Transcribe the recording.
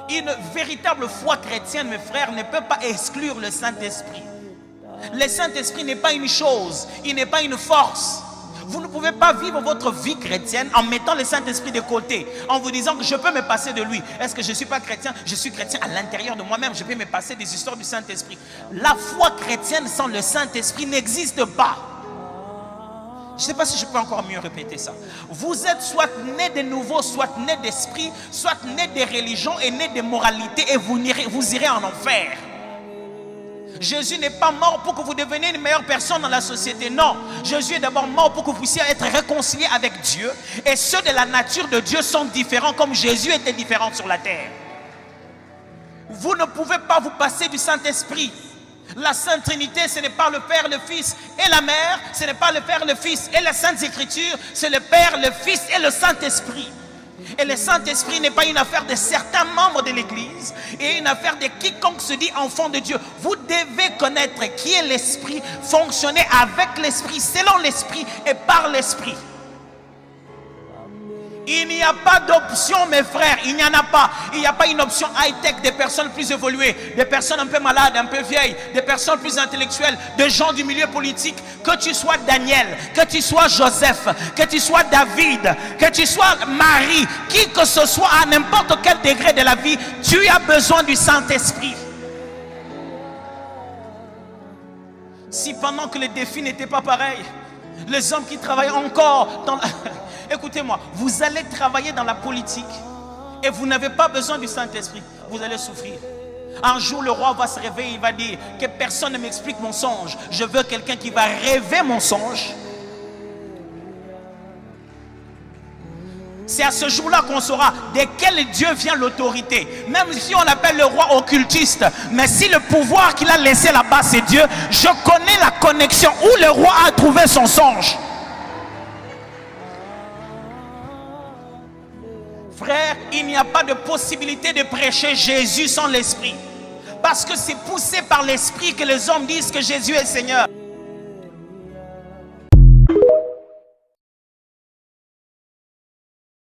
Une véritable foi chrétienne, mes frères, ne peut pas exclure le Saint-Esprit. Le Saint-Esprit n'est pas une chose, il n'est pas une force. Vous ne pouvez pas vivre votre vie chrétienne en mettant le Saint-Esprit de côté, en vous disant que je peux me passer de lui. Est-ce que je ne suis pas chrétien? Je suis chrétien à l'intérieur de moi-même, je peux me passer des histoires du Saint-Esprit. La foi chrétienne sans le Saint-Esprit n'existe pas. Je ne sais pas si je peux encore mieux répéter ça. Vous êtes soit né de nouveau, soit né d'esprit, soit né de religion et né de moralité, et vous irez en enfer. Jésus n'est pas mort pour que vous deveniez une meilleure personne dans la société. Non, Jésus est d'abord mort pour que vous puissiez être réconciliés avec Dieu. Et ceux de la nature de Dieu sont différents comme Jésus était différent sur la terre. Vous ne pouvez pas vous passer du Saint-Esprit. La Sainte Trinité, ce n'est pas le Père, le Fils et la Mère. Ce n'est pas le Père, le Fils et les Saintes Écritures. C'est le Père, le Fils et le Saint-Esprit. Et le Saint-Esprit n'est pas une affaire de certains membres de l'Église et une affaire de quiconque se dit enfant de Dieu. Vous devez connaître qui est l'Esprit, fonctionner avec l'Esprit, selon l'Esprit et par l'Esprit. Il n'y a pas d'option, mes frères, il n'y en a pas. Il n'y a pas une option high-tech des personnes plus évoluées, des personnes un peu malades, un peu vieilles, des personnes plus intellectuelles, des gens du milieu politique. Que tu sois Daniel, que tu sois Joseph, que tu sois David, que tu sois Marie, qui que ce soit à n'importe quel degré de la vie, tu as besoin du Saint-Esprit. Si pendant que les défis n'étaient pas pareils, les hommes qui travaillent encore dans la... Écoutez-moi, vous allez travailler dans la politique et vous n'avez pas besoin du Saint-Esprit. Vous allez souffrir. Un jour, le roi va se réveiller, il va dire que personne ne m'explique mon songe. Je veux quelqu'un qui va rêver mon songe. C'est à ce jour-là qu'on saura de quel Dieu vient l'autorité. Même si on l'appelle le roi occultiste, mais si le pouvoir qu'il a laissé là-bas, c'est Dieu, je connais la connexion où le roi a trouvé son songe. Frère, il n'y a pas de possibilité de prêcher Jésus sans l'Esprit. Parce que c'est poussé par l'Esprit que les hommes disent que Jésus est Seigneur.